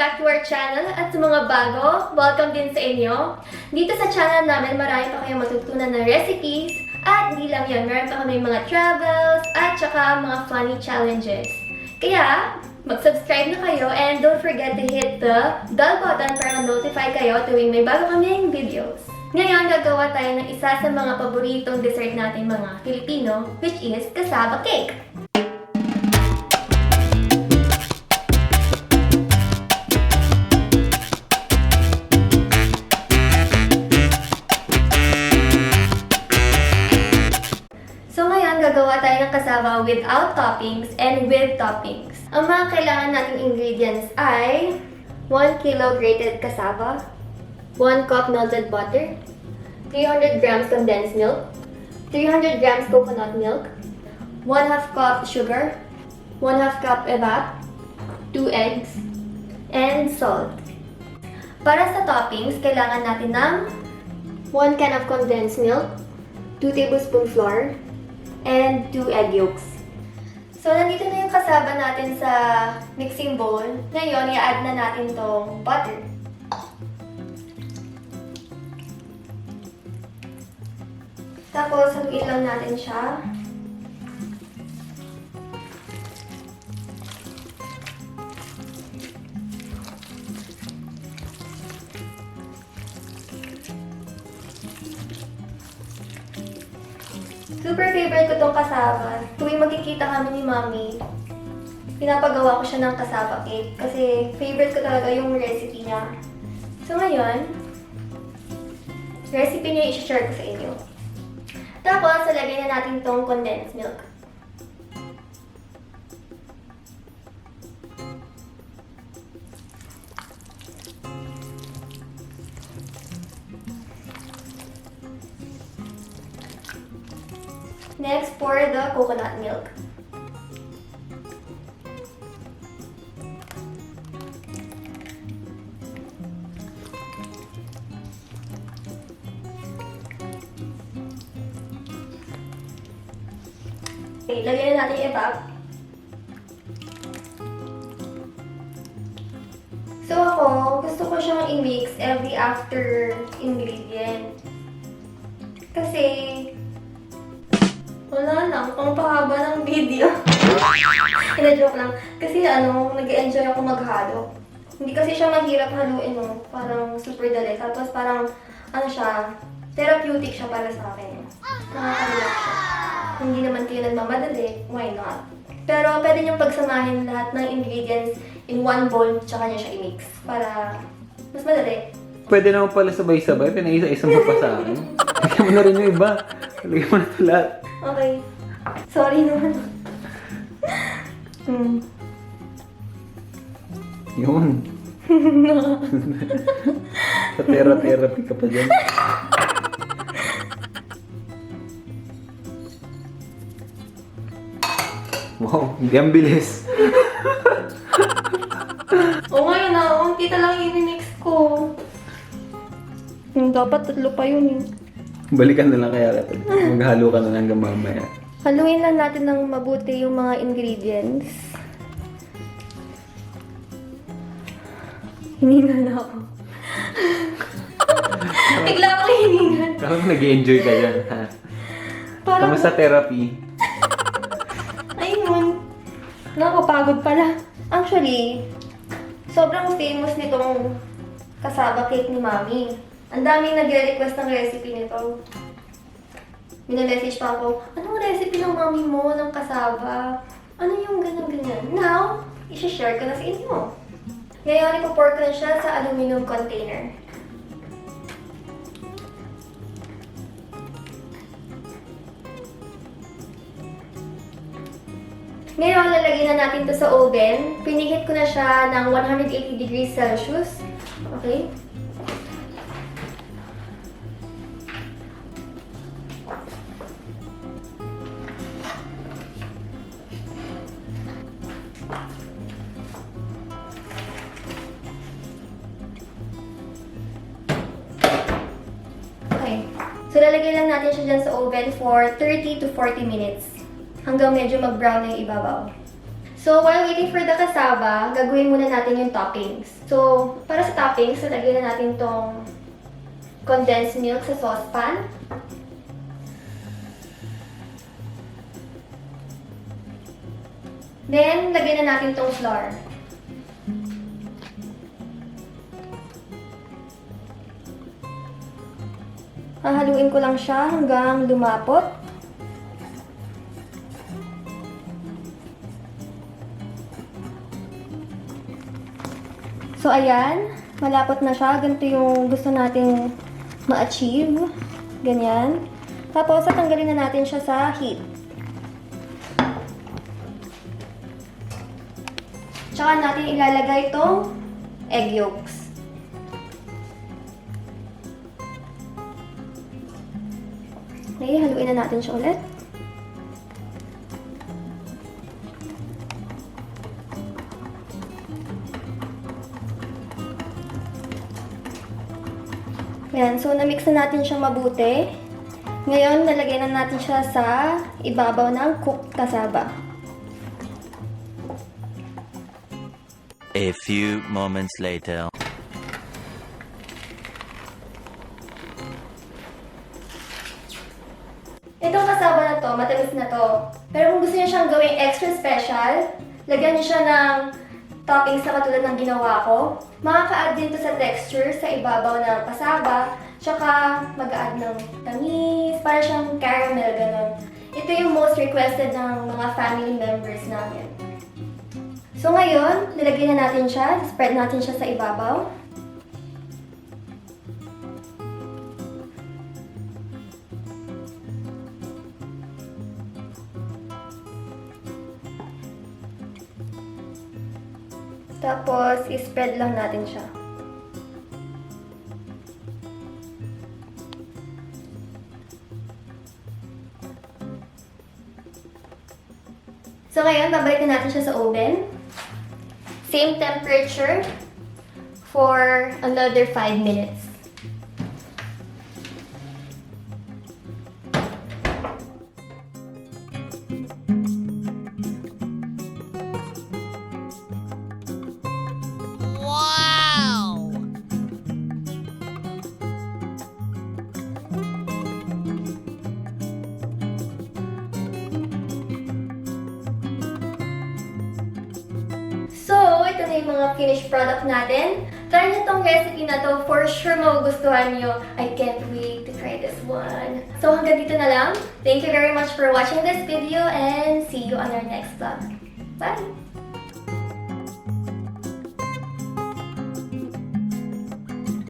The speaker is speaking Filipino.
back to our channel at sa mga bago, welcome din sa inyo. Dito sa channel namin, marami pa kayong matutunan na recipes at hindi lang yun, meron pa kami mga travels at saka mga funny challenges. Kaya, mag-subscribe na kayo and don't forget to hit the bell button para ma-notify kayo tuwing may bago kaming videos. Ngayon, gagawa tayo ng isa sa mga paboritong dessert natin mga Filipino, which is Cassava Cake. So ngayon, gagawa tayo ng cassava without toppings and with toppings. Ang mga kailangan nating ingredients ay 1 kilo grated cassava, 1 cup melted butter, 300 grams condensed milk, 300 grams coconut milk, 1/2 cup sugar, 1/2 cup evap, 2 eggs, and salt. Para sa toppings, kailangan natin ng 1 can of condensed milk, 2 tablespoon flour, and 2 egg yolks. So, nandito na yung cassava natin sa mixing bowl. Ngayon, i-add na natin tong butter. Tapos, haluin lang natin siya. Super favorite ko tong cassava. Tuwing magkikita kami ni Mommy, pinapagawa ko siya ng cassava cake kasi favorite ko talaga yung recipe niya. So ngayon, recipe niya i-share ko sa inyo. Tapos, lalagay na natin tong condensed milk. Next, pour the coconut milk. Okay, lagyan na natin yung evap. So ako, gusto ko siyang i-mix every after ingredient. Kasi wala lang, pang pahaba ng video. Ina-joke lang. Kasi nag-enjoy ako maghalo. Hindi kasi siya mahirap haluin, no? Parang super dali. Tapos parang, siya, therapeutic siya para sa akin. Nakaka-relax siya. Hindi naman kayo nagmamadali, why not? Pero pwede niyong pagsamahin lahat ng ingredients in one bowl, tsaka niya siya i-mix. Para mas madali. Pwede naman pala sabay-sabay, pinaisa-isa mo pa sa akin. Lagyan mo na rin yung iba. Lagyan mo na ito lahat. Okay. Sorry naman. Yun. Sa therapy ka pa dyan. Wow, hindi ang bilis. Ngayon na, unti lang i-mix ko. Dapat tatlo pa yun. Balikan na lang kaya kapag maghalo ka na hanggang mamaya. Haluin lang natin ng mabuti yung mga ingredients. Hiningal na ako. Bigla ako hiningal. Parang nag-enjoy ka dyan, ha? Kamusta therapy? Ayun. Nakapagod pala. Actually, sobrang famous nitong cassava cake ni Mommy. Ang daming nagre-request ng recipe nito. Minamessage pa ako, anong recipe ng Mommy mo ng cassava? Ano yung ganyan-ganyan? Now, i-share ko na sa inyo. Ngayon, ipo-pour ko na siya sa aluminum container. Ngayon, lalagyan na natin to sa oven. Pinihit ko na siya ng 180 degrees Celsius. Okay? Okay. So, lalagyan lang natin siya dyan sa oven for 30 to 40 minutes. Hanggang medyo mag-brown na yung ibabaw. So, So, while waiting for the cassava, gagawin muna natin yung toppings. So, para sa toppings, lagyan na natin tong condensed milk sa saucepan. Then, lagyan na natin tong flour. Hahaluin ko lang siya hanggang lumapot. So, ayan. Malapot na siya. Ganito yung gusto nating ma-achieve. Ganyan. Tapos, tatanggalin na natin siya sa heat. Tsaka natin ilalagay itong egg yolks. Okay, haluin na natin siya ulit. Ayan, so na-mix na natin siya mabuti. Ngayon, nalagyan na natin siya sa ibabaw ng cooked cassava. A few moments later. Itong cassava na to, matamis na to. Pero kung gusto niyo siyang gawing extra special, lagyan niyo siya ng toppings na katulad ng ginawa ko. Makaka-add din to sa texture sa ibabaw ng cassava, tsaka mag-add ng tamis, para siyang caramel, ganun. Ito yung most requested ng mga family members namin. So ngayon, nilagyan na natin siya, spread natin siya sa ibabaw. Tapos, i-spread lang natin siya. So ngayon, babalik na natin siya sa oven. Same temperature for another 5 minutes. So, ito na yung mga finished product natin. Try nyo tong recipe na to. For sure magugustuhan nyo. I can't wait to try this one. So, hanggang dito na lang. Thank you very much for watching this video and see you on our next vlog. Bye!